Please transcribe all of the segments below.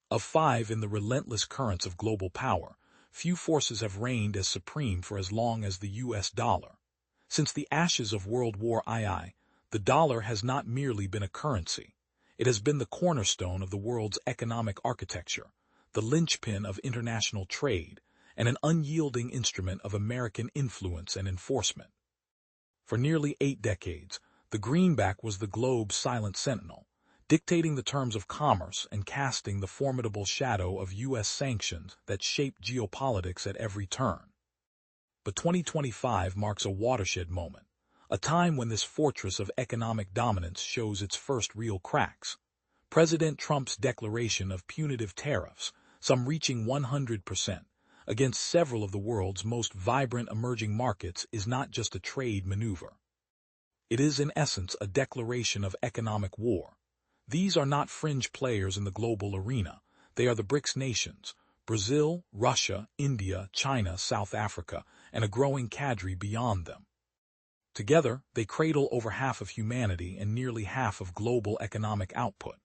Of five in the relentless currents of global power, few forces have reigned as supreme for as long as the U.S. dollar. Since the ashes of World War II, the dollar has not merely been a currency. It has been the cornerstone of the world's economic architecture, the linchpin of international trade, and an unyielding instrument of American influence and enforcement. For nearly 8 decades, the greenback was the globe's silent sentinel, dictating the terms of commerce and casting the formidable shadow of U.S. sanctions that shaped geopolitics at every turn. But 2025 marks a watershed moment, a time when this fortress of economic dominance shows its first real cracks. President Trump's declaration of punitive tariffs, some reaching 100%, against several of the world's most vibrant emerging markets is not just a trade maneuver. It is in essence a declaration of economic war. These are not fringe players in the global arena. They are the BRICS nations, Brazil, Russia, India, China, South Africa, and a growing cadre beyond them. Together, they cradle over half of humanity and nearly half of global economic output.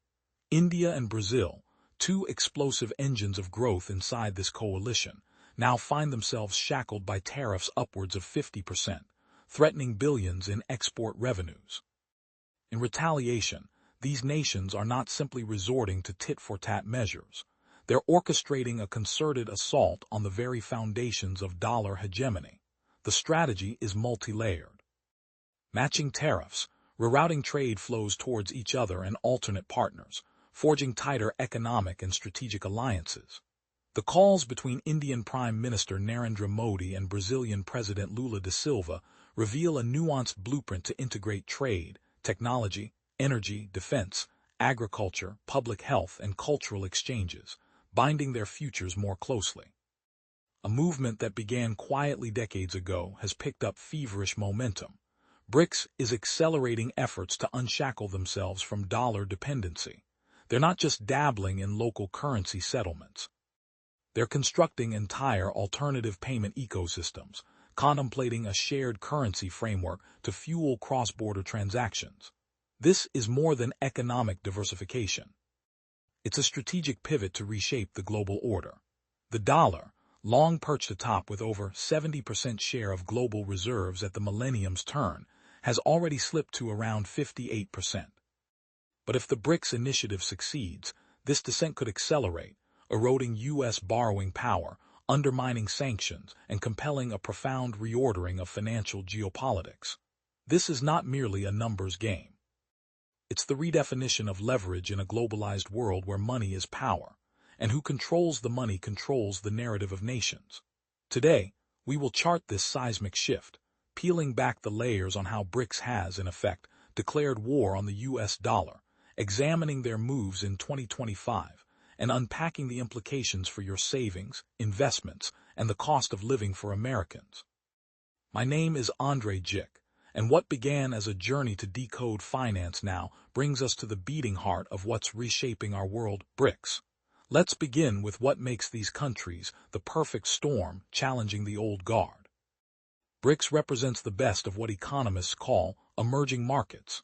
India and Brazil, two explosive engines of growth inside this coalition, now find themselves shackled by tariffs upwards of 50%, threatening billions in export revenues. In retaliation, these nations are not simply resorting to tit-for-tat measures. They're orchestrating a concerted assault on the very foundations of dollar hegemony. The strategy is multi-layered. Matching tariffs, rerouting trade flows towards each other and alternate partners, forging tighter economic and strategic alliances. The calls between Indian Prime Minister Narendra Modi and Brazilian President Lula da Silva reveal a nuanced blueprint to integrate trade, technology, energy, defense, agriculture, public health, and cultural exchanges, binding their futures more closely. A movement that began quietly decades ago has picked up feverish momentum. BRICS is accelerating efforts to unshackle themselves from dollar dependency. They're not just dabbling in local currency settlements. They're constructing entire alternative payment ecosystems, contemplating a shared currency framework to fuel cross-border transactions. This is more than economic diversification. It's a strategic pivot to reshape the global order. The dollar, long perched atop with over 70% share of global reserves at the millennium's turn, has already slipped to around 58%. But if the BRICS initiative succeeds, this descent could accelerate, eroding U.S. borrowing power, undermining sanctions, and compelling a profound reordering of financial geopolitics. This is not merely a numbers game. It's the redefinition of leverage in a globalized world where money is power, and who controls the money controls the narrative of nations. Today, we will chart this seismic shift, peeling back the layers on how BRICS has, in effect, declared war on the U.S. dollar, examining their moves in 2025, and unpacking the implications for your savings, investments, and the cost of living for Americans. My name is Andre Jick, and what began as a journey to decode finance now brings us to the beating heart of what's reshaping our world, BRICS. Let's begin with what makes these countries the perfect storm challenging the old guard. BRICS represents the best of what economists call emerging markets.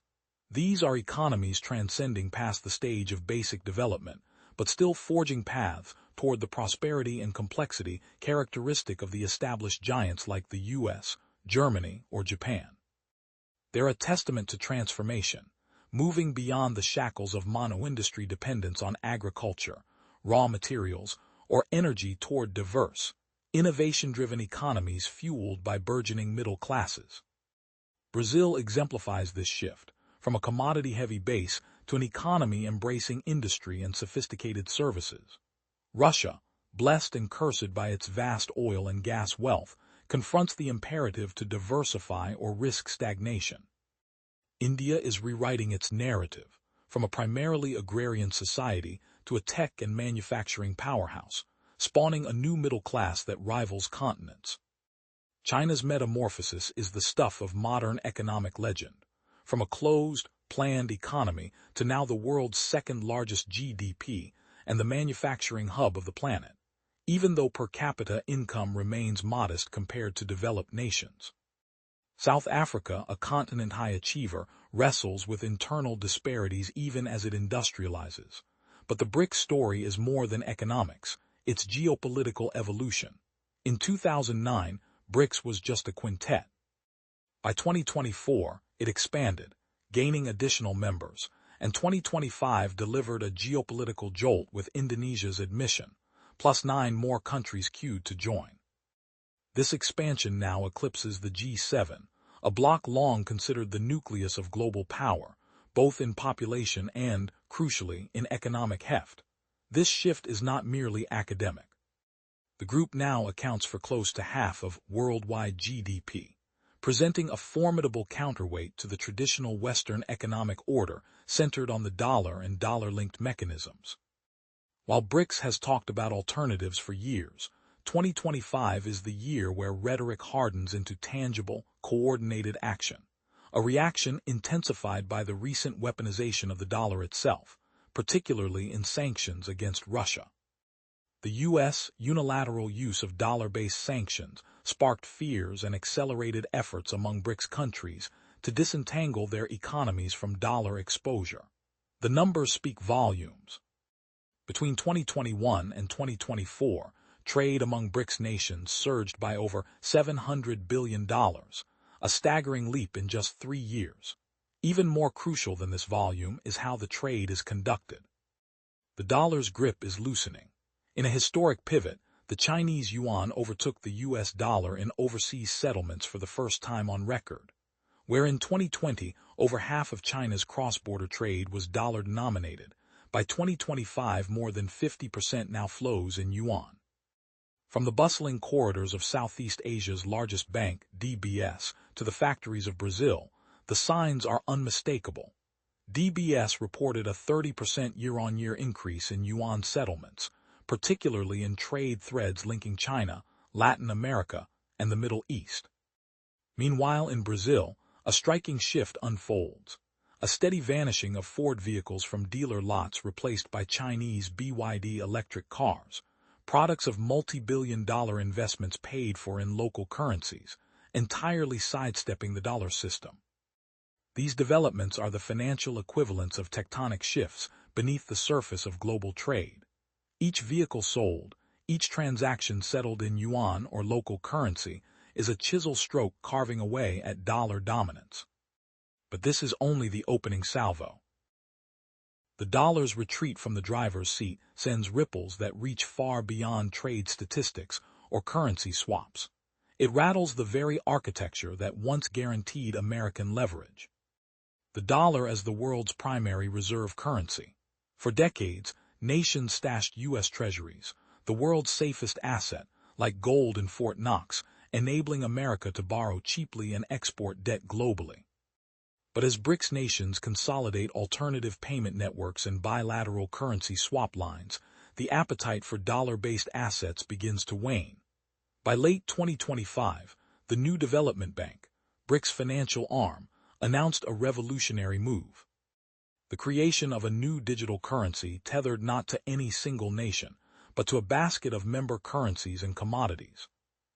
These are economies transcending past the stage of basic development, but still forging paths toward the prosperity and complexity characteristic of the established giants like the U.S., Germany, or Japan. They're a testament to transformation, moving beyond the shackles of mono-industry dependence on agriculture, raw materials, or energy toward diverse, innovation-driven economies fueled by burgeoning middle classes. Brazil exemplifies this shift, from a commodity-heavy base to an economy embracing industry and sophisticated services. Russia, blessed and cursed by its vast oil and gas wealth, confronts the imperative to diversify or risk stagnation. India is rewriting its narrative, from a primarily agrarian society to a tech and manufacturing powerhouse, spawning a new middle class that rivals continents. China's metamorphosis is the stuff of modern economic legend, from a closed, planned economy to now the world's second-largest GDP and the manufacturing hub of the planet, even though per capita income remains modest compared to developed nations. South Africa, a continent high achiever, wrestles with internal disparities even as it industrializes. But the BRICS story is more than economics, it's geopolitical evolution. In 2009, BRICS was just a quintet. By 2024, it expanded, gaining additional members, and 2025 delivered a geopolitical jolt with Indonesia's admission, plus 9 more countries queued to join. This expansion now eclipses the G7, a bloc long considered the nucleus of global power, both in population and, crucially, in economic heft. This shift is not merely academic. The group now accounts for close to half of worldwide GDP, presenting a formidable counterweight to the traditional Western economic order centered on the dollar and dollar-linked mechanisms. While BRICS has talked about alternatives for years, 2025 is the year where rhetoric hardens into tangible, coordinated action, a reaction intensified by the recent weaponization of the dollar itself, particularly in sanctions against Russia. The U.S. unilateral use of dollar-based sanctions sparked fears and accelerated efforts among BRICS countries to disentangle their economies from dollar exposure. The numbers speak volumes. Between 2021 and 2024, trade among BRICS nations surged by over $700 billion, a staggering leap in just 3 years. Even more crucial than this volume is how the trade is conducted. The dollar's grip is loosening. In a historic pivot, the Chinese yuan overtook the U.S. dollar in overseas settlements for the first time on record. Where in 2020, over half of China's cross-border trade was dollar-denominated, by 2025 more than 50% now flows in yuan. From the bustling corridors of Southeast Asia's largest bank, DBS, to the factories of Brazil, the signs are unmistakable. DBS reported a 30% year-on-year increase in yuan settlements, particularly in trade threads linking China, Latin America, and the Middle East. Meanwhile, in Brazil, a striking shift unfolds. A steady vanishing of Ford vehicles from dealer lots replaced by Chinese BYD electric cars, products of multi-billion-dollar investments paid for in local currencies, entirely sidestepping the dollar system. These developments are the financial equivalents of tectonic shifts beneath the surface of global trade. Each vehicle sold, each transaction settled in yuan or local currency, is a chisel stroke carving away at dollar dominance. But this is only the opening salvo. The dollar's retreat from the driver's seat sends ripples that reach far beyond trade statistics or currency swaps. It rattles the very architecture that once guaranteed American leverage. The dollar as the world's primary reserve currency. For decades, nations stashed U.S. treasuries, the world's safest asset, like gold in Fort Knox, enabling America to borrow cheaply and export debt globally. But as BRICS nations consolidate alternative payment networks and bilateral currency swap lines, the appetite for dollar-based assets begins to wane. By late 2025, the new development bank, BRICS' financial arm, announced a revolutionary move. The creation of a new digital currency tethered not to any single nation, but to a basket of member currencies and commodities.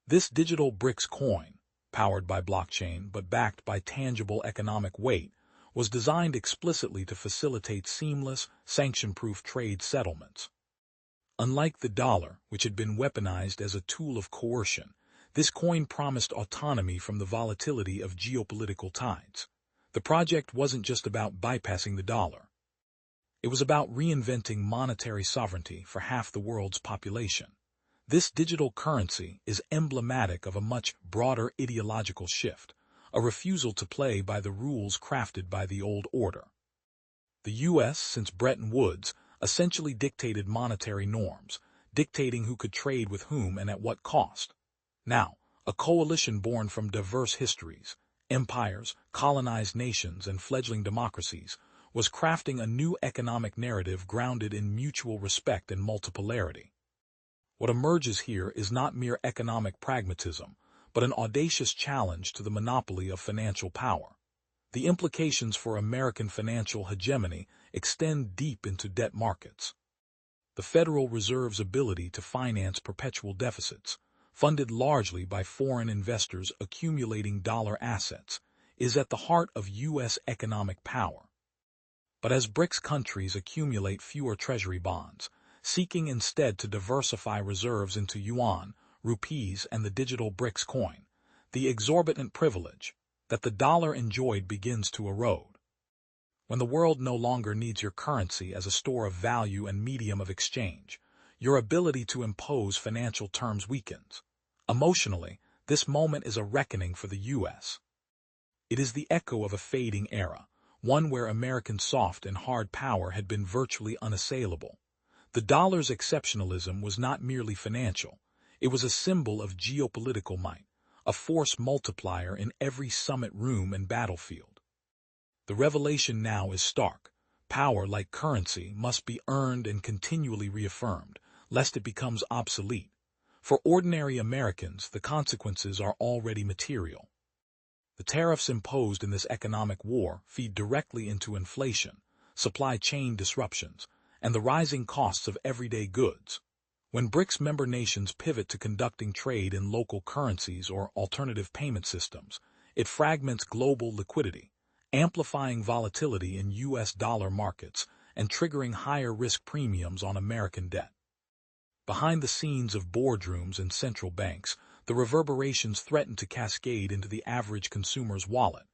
This digital BRICS coin, powered by blockchain but backed by tangible economic weight, was designed explicitly to facilitate seamless, sanction-proof trade settlements. Unlike the dollar, which had been weaponized as a tool of coercion, this coin promised autonomy from the volatility of geopolitical tides. The project wasn't just about bypassing the dollar. It was about reinventing monetary sovereignty for half the world's population. This digital currency is emblematic of a much broader ideological shift, a refusal to play by the rules crafted by the old order. The U.S., since Bretton Woods, essentially dictated monetary norms, dictating who could trade with whom and at what cost. Now, a coalition born from diverse histories, empires, colonized nations, and fledgling democracies, was crafting a new economic narrative grounded in mutual respect and multipolarity. What emerges here is not mere economic pragmatism, but an audacious challenge to the monopoly of financial power. The implications for American financial hegemony extend deep into debt markets. The Federal Reserve's ability to finance perpetual deficits, funded largely by foreign investors accumulating dollar assets, is at the heart of U.S. economic power. But as BRICS countries accumulate fewer treasury bonds, seeking instead to diversify reserves into yuan, rupees, and the digital BRICS coin, the exorbitant privilege that the dollar enjoyed begins to erode. When the world no longer needs your currency as a store of value and medium of exchange, your ability to impose financial terms weakens. Emotionally, this moment is a reckoning for the U.S. It is the echo of a fading era, one where American soft and hard power had been virtually unassailable. The dollar's exceptionalism was not merely financial, it was a symbol of geopolitical might, a force multiplier in every summit room and battlefield. The revelation now is stark. Power, like currency, must be earned and continually reaffirmed, lest it becomes obsolete. For ordinary Americans, the consequences are already material. The tariffs imposed in this economic war feed directly into inflation, supply chain disruptions, and the rising costs of everyday goods. When BRICS member nations pivot to conducting trade in local currencies or alternative payment systems, it fragments global liquidity, amplifying volatility in U.S. dollar markets and triggering higher risk premiums on American debt. Behind the scenes of boardrooms and central banks, the reverberations threaten to cascade into the average consumer's wallet.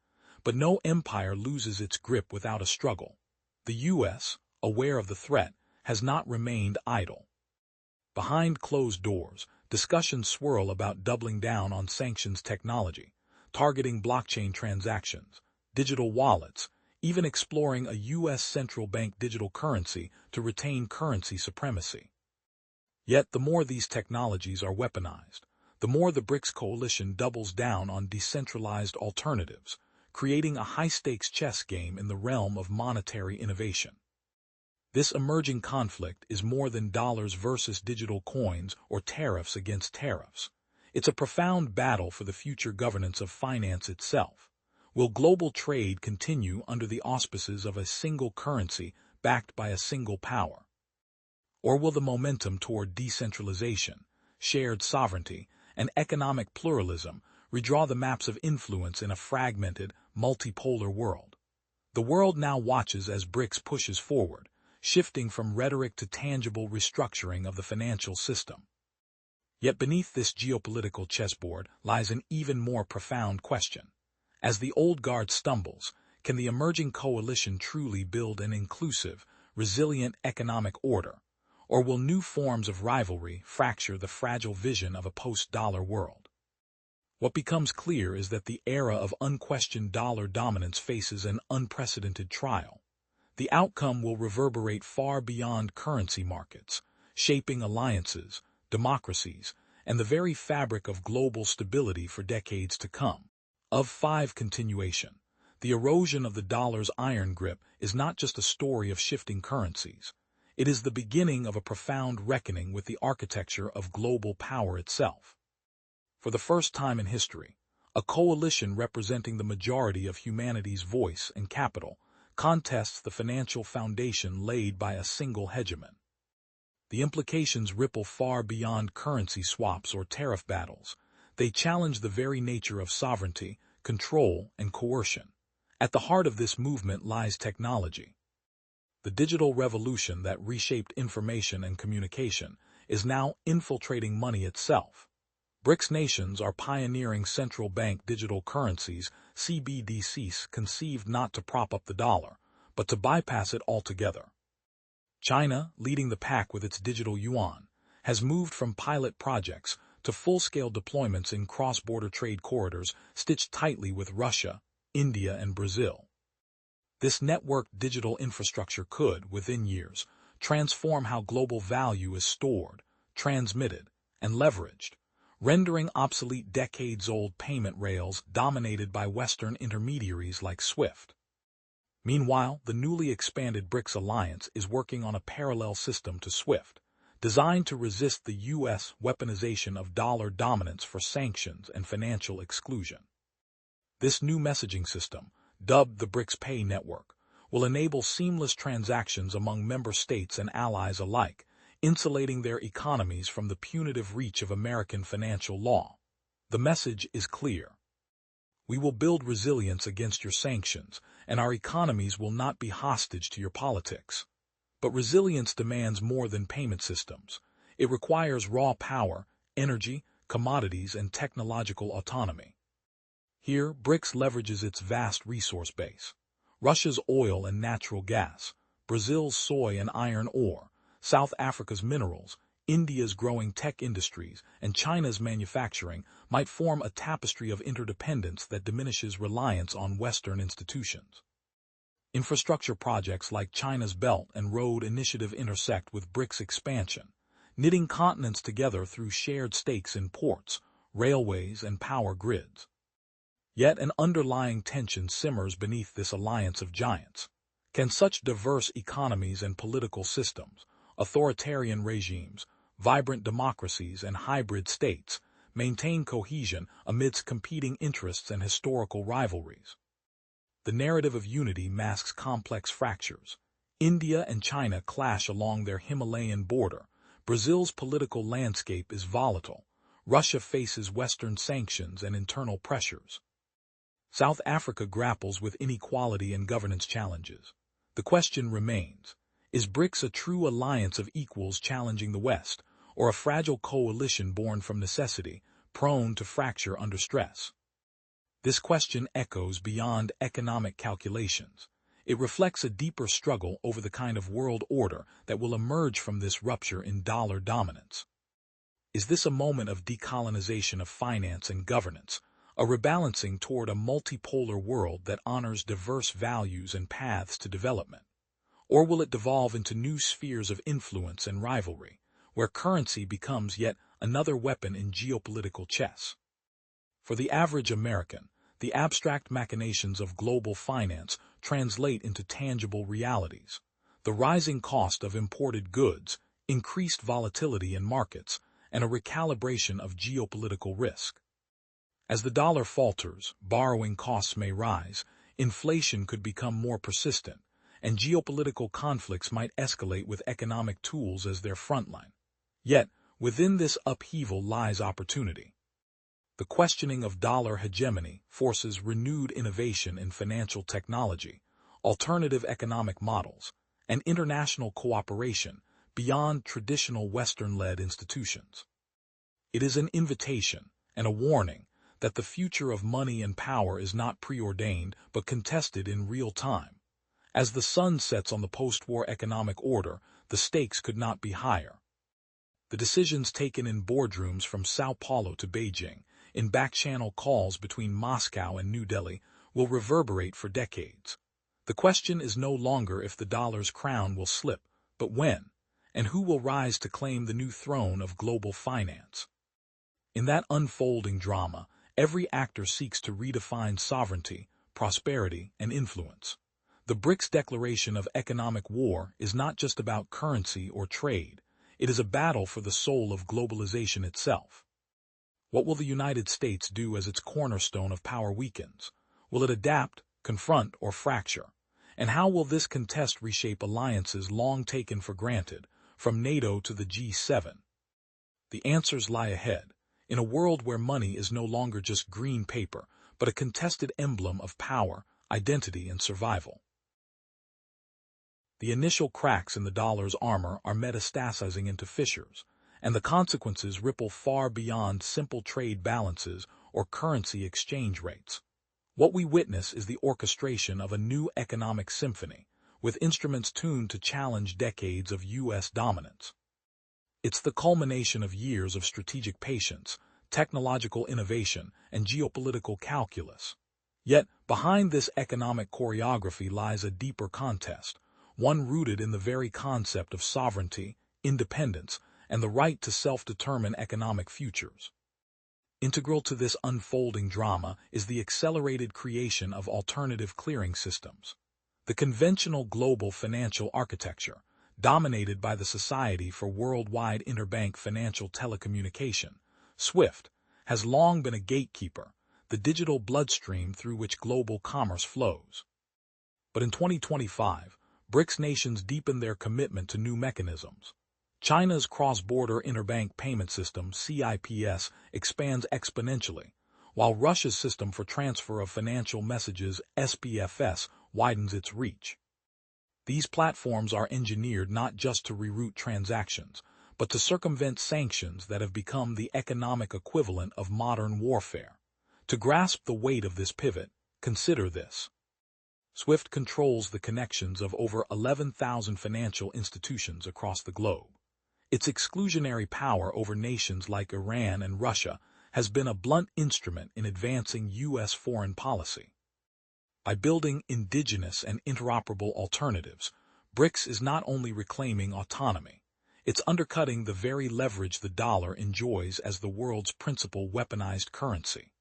But no empire loses its grip without a struggle. The U.S., aware of the threat, has not remained idle. Behind closed doors, discussions swirl about doubling down on sanctions technology, targeting blockchain transactions, digital wallets, even exploring a U.S. central bank digital currency to retain currency supremacy. Yet the more these technologies are weaponized, the more the BRICS coalition doubles down on decentralized alternatives, creating a high-stakes chess game in the realm of monetary innovation. This emerging conflict is more than dollars versus digital coins or tariffs against tariffs. It's a profound battle for the future governance of finance itself. Will global trade continue under the auspices of a single currency backed by a single power? Or will the momentum toward decentralization, shared sovereignty, and economic pluralism redraw the maps of influence in a fragmented, multipolar world? The world now watches as BRICS pushes forward, shifting from rhetoric to tangible restructuring of the financial system. Yet beneath this geopolitical chessboard lies an even more profound question. As the old guard stumbles, can the emerging coalition truly build an inclusive, resilient economic order? Or will new forms of rivalry fracture the fragile vision of a post-dollar world? What becomes clear is that the era of unquestioned dollar dominance faces an unprecedented trial. The outcome will reverberate far beyond currency markets, shaping alliances, democracies, and the very fabric of global stability for decades to come. Of 5 continuation, the erosion of the dollar's iron grip is not just a story of shifting currencies. It is the beginning of a profound reckoning with the architecture of global power itself. For the first time in history, a coalition representing the majority of humanity's voice and capital contests the financial foundation laid by a single hegemon. The implications ripple far beyond currency swaps or tariff battles. They challenge the very nature of sovereignty, control, and coercion. At the heart of this movement lies technology. The digital revolution that reshaped information and communication is now infiltrating money itself. BRICS nations are pioneering central bank digital currencies, CBDCs, conceived not to prop up the dollar, but to bypass it altogether. China, leading the pack with its digital yuan, has moved from pilot projects to full-scale deployments in cross-border trade corridors stitched tightly with Russia, India, and Brazil. This networked digital infrastructure could, within years, transform how global value is stored, transmitted, and leveraged, rendering obsolete decades-old payment rails dominated by Western intermediaries like SWIFT. Meanwhile, the newly expanded BRICS alliance is working on a parallel system to SWIFT, designed to resist the U.S. weaponization of dollar dominance for sanctions and financial exclusion. This new messaging system, dubbed the BRICS Pay Network, will enable seamless transactions among member states and allies alike, insulating their economies from the punitive reach of American financial law. The message is clear. We will build resilience against your sanctions and our economies will not be hostage to your politics. But resilience demands more than payment systems. It requires raw power, energy, commodities, and technological autonomy. Here, BRICS leverages its vast resource base. Russia's oil and natural gas, Brazil's soy and iron ore, South Africa's minerals, India's growing tech industries, and China's manufacturing might form a tapestry of interdependence that diminishes reliance on Western institutions. Infrastructure projects like China's Belt and Road Initiative intersect with BRICS expansion, knitting continents together through shared stakes in ports, railways, and power grids. Yet an underlying tension simmers beneath this alliance of giants. Can such diverse economies and political systems, authoritarian regimes, vibrant democracies, and hybrid states maintain cohesion amidst competing interests and historical rivalries? The narrative of unity masks complex fractures. India and China clash along their Himalayan border. Brazil's political landscape is volatile. Russia faces Western sanctions and internal pressures. South Africa grapples with inequality and governance challenges. The question remains, is BRICS a true alliance of equals challenging the West, or a fragile coalition born from necessity, prone to fracture under stress? This question echoes beyond economic calculations. It reflects a deeper struggle over the kind of world order that will emerge from this rupture in dollar dominance. Is this a moment of decolonization of finance and governance, a rebalancing toward a multipolar world that honors diverse values and paths to development? Or will it devolve into new spheres of influence and rivalry, where currency becomes yet another weapon in geopolitical chess? For the average American, the abstract machinations of global finance translate into tangible realities. The rising cost of imported goods, increased volatility in markets, and a recalibration of geopolitical risk. As the dollar falters, borrowing costs may rise, inflation could become more persistent, and geopolitical conflicts might escalate with economic tools as their frontline. Yet, within this upheaval lies opportunity. The questioning of dollar hegemony forces renewed innovation in financial technology, alternative economic models, and international cooperation beyond traditional Western-led institutions. It is an invitation and a warning that the future of money and power is not preordained but contested in real time. As the sun sets on the post-war economic order, the stakes could not be higher. The decisions taken in boardrooms from Sao Paulo to Beijing, in back-channel calls between Moscow and New Delhi, will reverberate for decades. The question is no longer if the dollar's crown will slip, but when, and who will rise to claim the new throne of global finance. In that unfolding drama, every actor seeks to redefine sovereignty, prosperity, and influence. The BRICS declaration of economic war is not just about currency or trade. It is a battle for the soul of globalization itself. What will the United States do as its cornerstone of power weakens? Will it adapt, confront, or fracture? And how will this contest reshape alliances long taken for granted, from NATO to the G7? The answers lie ahead, in a world where money is no longer just green paper, but a contested emblem of power, identity, and survival. The initial cracks in the dollar's armor are metastasizing into fissures, and the consequences ripple far beyond simple trade balances or currency exchange rates. What we witness is the orchestration of a new economic symphony, with instruments tuned to challenge decades of U.S. dominance. It's the culmination of years of strategic patience, technological innovation, and geopolitical calculus. Yet, behind this economic choreography lies a deeper contest, one rooted in the very concept of sovereignty, independence, and the right to self-determine economic futures. Integral to this unfolding drama is the accelerated creation of alternative clearing systems. The conventional global financial architecture, dominated by the Society for Worldwide Interbank Financial Telecommunication, SWIFT, has long been a gatekeeper, the digital bloodstream through which global commerce flows. But in 2025, BRICS nations deepen their commitment to new mechanisms. China's cross-border interbank payment system, CIPS, expands exponentially, while Russia's system for transfer of financial messages, SPFS, widens its reach. These platforms are engineered not just to reroute transactions, but to circumvent sanctions that have become the economic equivalent of modern warfare. To grasp the weight of this pivot, consider this. SWIFT controls the connections of over 11,000 financial institutions across the globe. Its exclusionary power over nations like Iran and Russia has been a blunt instrument in advancing U.S. foreign policy. By building indigenous and interoperable alternatives, BRICS is not only reclaiming autonomy, it's undercutting the very leverage the dollar enjoys as the world's principal weaponized currency.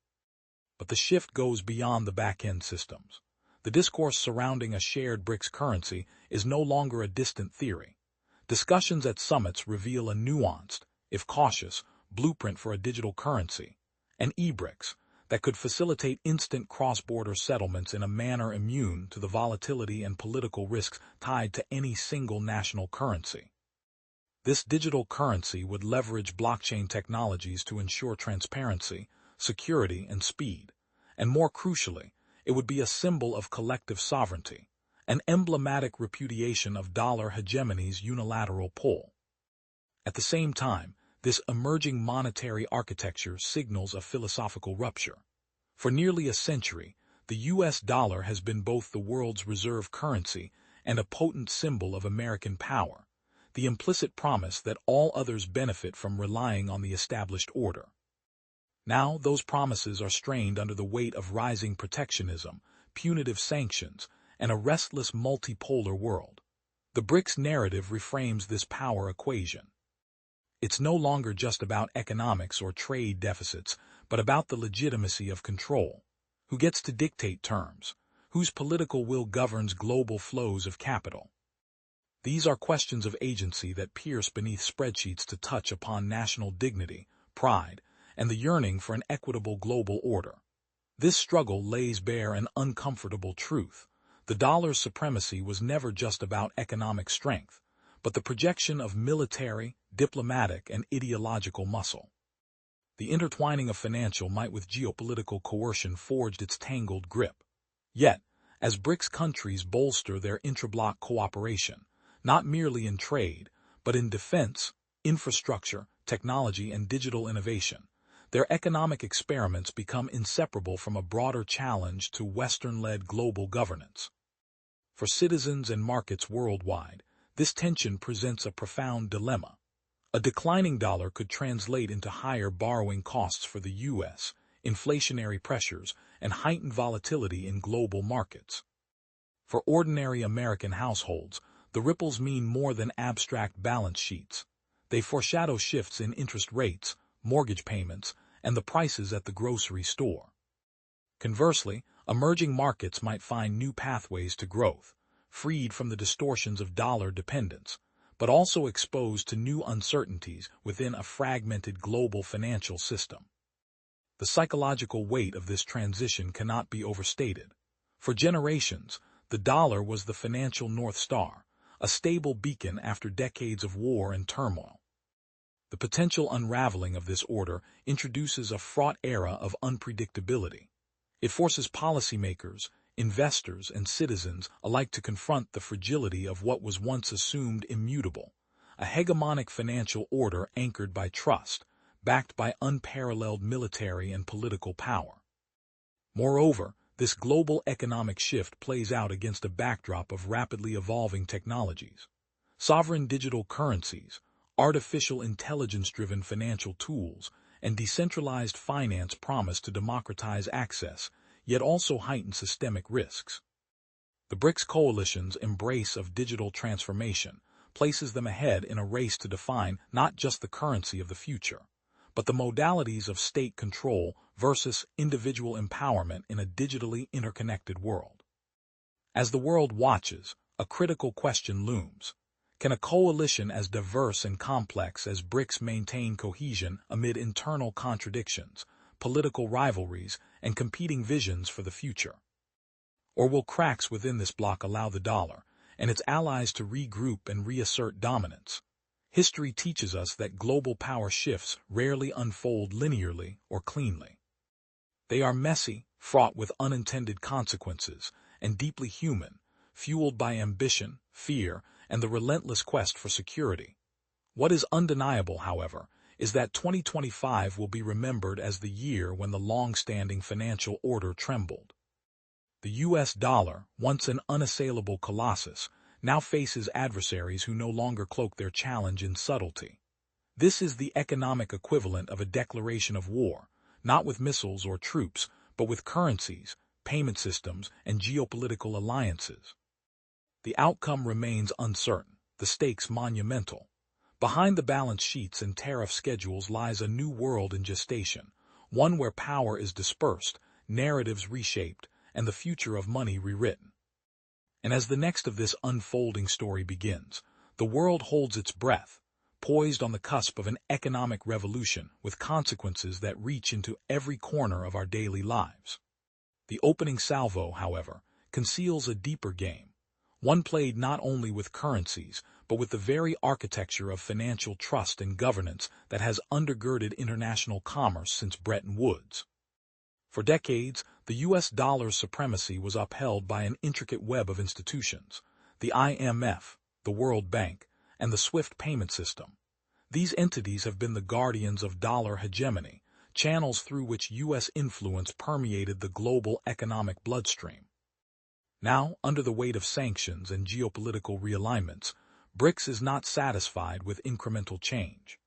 But the shift goes beyond the back-end systems. The discourse surrounding a shared BRICS currency is no longer a distant theory. Discussions at summits reveal a nuanced, if cautious, blueprint for a digital currency, an e-BRICS, that could facilitate instant cross-border settlements in a manner immune to the volatility and political risks tied to any single national currency. This digital currency would leverage blockchain technologies to ensure transparency, security, and speed, and more crucially, it would be a symbol of collective sovereignty, an emblematic repudiation of dollar hegemony's unilateral pull. At the same time, this emerging monetary architecture signals a philosophical rupture. For nearly a century, the U.S. dollar has been both the world's reserve currency and a potent symbol of American power, the implicit promise that all others benefit from relying on the established order. Now, those promises are strained under the weight of rising protectionism, punitive sanctions, and a restless multipolar world. The BRICS narrative reframes this power equation. It's no longer just about economics or trade deficits, but about the legitimacy of control. Who gets to dictate terms? Whose political will governs global flows of capital? These are questions of agency that pierce beneath spreadsheets to touch upon national dignity, pride, and the yearning for an equitable global order. This struggle lays bare an uncomfortable truth. The dollar's supremacy was never just about economic strength, but the projection of military, diplomatic, and ideological muscle. The intertwining of financial might with geopolitical coercion forged its tangled grip. Yet, as BRICS countries bolster their intra-bloc cooperation, not merely in trade, but in defense, infrastructure, technology, and digital innovation, their economic experiments become inseparable from a broader challenge to Western-led global governance. For citizens and markets worldwide, this tension presents a profound dilemma. A declining dollar could translate into higher borrowing costs for the U.S., inflationary pressures, and heightened volatility in global markets. For ordinary American households, the ripples mean more than abstract balance sheets. They foreshadow shifts in interest rates, mortgage payments, and the prices at the grocery store. Conversely, emerging markets might find new pathways to growth, freed from the distortions of dollar dependence, but also exposed to new uncertainties within a fragmented global financial system. The psychological weight of this transition cannot be overstated. For generations, the dollar was the financial North Star, a stable beacon after decades of war and turmoil. The potential unraveling of this order introduces a fraught era of unpredictability. It forces policymakers, investors, and citizens alike to confront the fragility of what was once assumed immutable, a hegemonic financial order anchored by trust, backed by unparalleled military and political power. Moreover, this global economic shift plays out against a backdrop of rapidly evolving technologies. Sovereign digital currencies, artificial intelligence-driven financial tools, and decentralized finance promise to democratize access, yet also heighten systemic risks. The BRICS coalition's embrace of digital transformation places them ahead in a race to define not just the currency of the future, but the modalities of state control versus individual empowerment in a digitally interconnected world. As the world watches, a critical question looms. Can a coalition as diverse and complex as BRICS maintain cohesion amid internal contradictions, political rivalries, and competing visions for the future? Or will cracks within this bloc allow the dollar and its allies to regroup and reassert dominance? History teaches us that global power shifts rarely unfold linearly or cleanly. They are messy, fraught with unintended consequences, and deeply human, fueled by ambition, fear, and the relentless quest for security. What is undeniable, however, is that 2025 will be remembered as the year when the long-standing financial order trembled. The U.S. dollar, once an unassailable colossus, now faces adversaries who no longer cloak their challenge in subtlety. This is the economic equivalent of a declaration of war, not with missiles or troops, but with currencies, payment systems, and geopolitical alliances. The outcome remains uncertain, the stakes monumental. Behind the balance sheets and tariff schedules lies a new world in gestation, one where power is dispersed, narratives reshaped, and the future of money rewritten. And as the next of this unfolding story begins, the world holds its breath, poised on the cusp of an economic revolution with consequences that reach into every corner of our daily lives. The opening salvo, however, conceals a deeper game, one played not only with currencies, but with the very architecture of financial trust and governance that has undergirded international commerce since Bretton Woods. For decades, the U.S. dollar's supremacy was upheld by an intricate web of institutions, the IMF, the World Bank, and the SWIFT payment system. These entities have been the guardians of dollar hegemony, channels through which U.S. influence permeated the global economic bloodstream. Now, under the weight of sanctions and geopolitical realignments, BRICS is not satisfied with incremental change.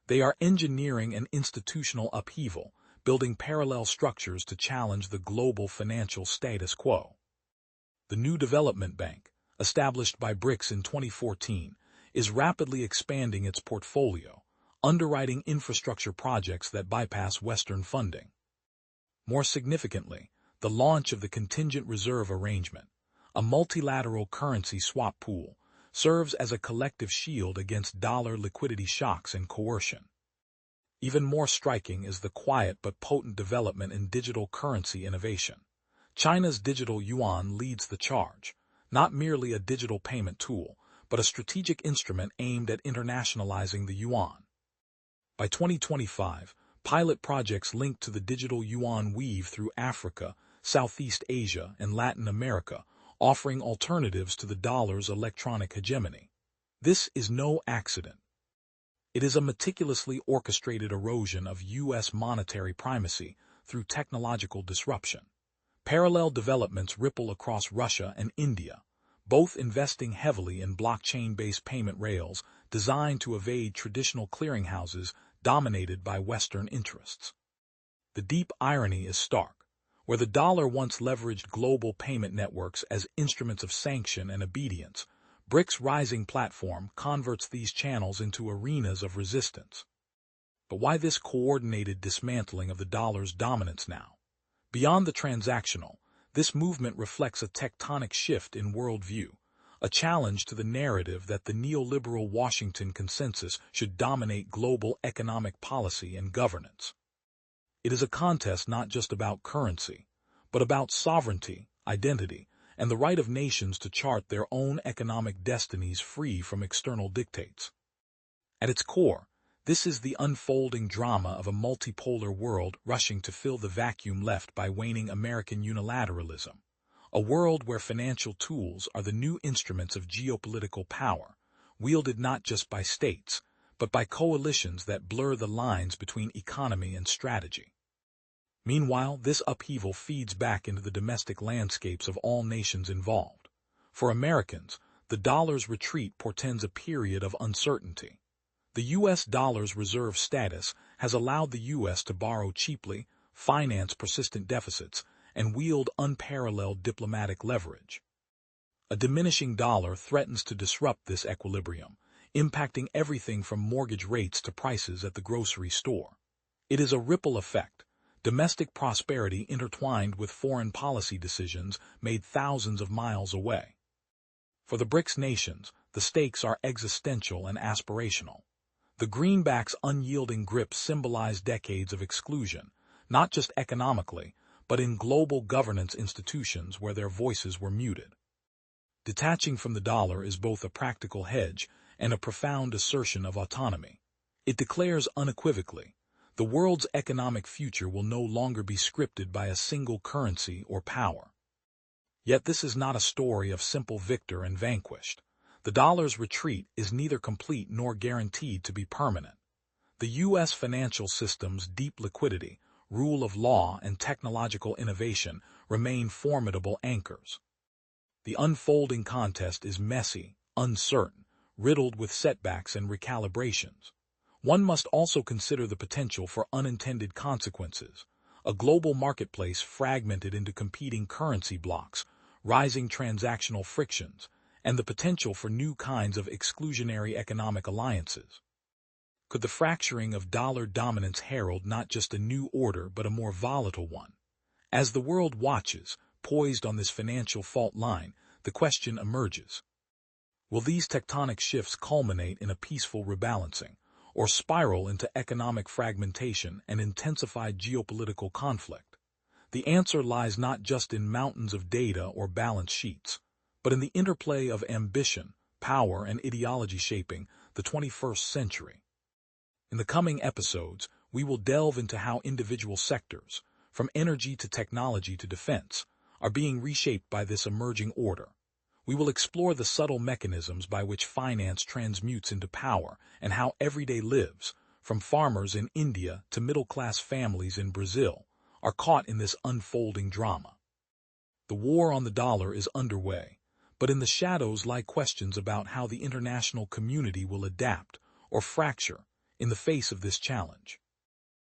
They are engineering an institutional upheaval, building parallel structures to challenge the global financial status quo. The new development bank, established by BRICS in 2014, is rapidly expanding its portfolio, underwriting infrastructure projects that bypass Western funding. More significantly, the launch of the Contingent Reserve Arrangement, a multilateral currency swap pool, serves as a collective shield against dollar liquidity shocks and coercion. Even more striking is the quiet but potent development in digital currency innovation. China's digital yuan leads the charge, not merely a digital payment tool, but a strategic instrument aimed at internationalizing the yuan. By 2025, pilot projects linked to the digital yuan weave through Africa, Southeast Asia, and Latin America, offering alternatives to the dollar's electronic hegemony. This is no accident. It is a meticulously orchestrated erosion of U.S. monetary primacy through technological disruption. Parallel developments ripple across Russia and India, both investing heavily in blockchain-based payment rails designed to evade traditional clearinghouses dominated by Western interests. The deep irony is stark. Where the dollar once leveraged global payment networks as instruments of sanction and obedience, BRICS' rising platform converts these channels into arenas of resistance. But why this coordinated dismantling of the dollar's dominance now? Beyond the transactional, this movement reflects a tectonic shift in worldview, a challenge to the narrative that the neoliberal Washington consensus should dominate global economic policy and governance. It is a contest not just about currency, but about sovereignty, identity, and the right of nations to chart their own economic destinies free from external dictates. At its core, this is the unfolding drama of a multipolar world rushing to fill the vacuum left by waning American unilateralism, a world where financial tools are the new instruments of geopolitical power, wielded not just by states, but by coalitions that blur the lines between economy and strategy. Meanwhile, this upheaval feeds back into the domestic landscapes of all nations involved. For Americans, the dollar's retreat portends a period of uncertainty. The U.S. dollar's reserve status has allowed the U.S. to borrow cheaply, finance persistent deficits, and wield unparalleled diplomatic leverage. A diminishing dollar threatens to disrupt this equilibrium, impacting everything from mortgage rates to prices at the grocery store. It is a ripple effect, domestic prosperity intertwined with foreign policy decisions made thousands of miles away. For the BRICS nations, the stakes are existential and aspirational. The greenback's unyielding grip symbolized decades of exclusion, not just economically, but in global governance institutions where their voices were muted. Detaching from the dollar is both a practical hedge and a profound assertion of autonomy. It declares unequivocally, the world's economic future will no longer be scripted by a single currency or power. Yet this is not a story of simple victor and vanquished. The dollar's retreat is neither complete nor guaranteed to be permanent. The U.S. financial system's deep liquidity, rule of law, and technological innovation remain formidable anchors. The unfolding contest is messy, uncertain, riddled with setbacks and recalibrations. One must also consider the potential for unintended consequences. A global marketplace fragmented into competing currency blocks, rising transactional frictions, and the potential for new kinds of exclusionary economic alliances. Could the fracturing of dollar dominance herald not just a new order but a more volatile one? As the world watches, poised on this financial fault line, the question emerges. Will these tectonic shifts culminate in a peaceful rebalancing, or spiral into economic fragmentation and intensified geopolitical conflict? The answer lies not just in mountains of data or balance sheets, but in the interplay of ambition, power, and ideology shaping the 21st century. In the coming episodes, we will delve into how individual sectors, from energy to technology to defense, are being reshaped by this emerging order. We will explore the subtle mechanisms by which finance transmutes into power and how everyday lives, from farmers in India to middle-class families in Brazil, are caught in this unfolding drama. The war on the dollar is underway, but in the shadows lie questions about how the international community will adapt or fracture in the face of this challenge.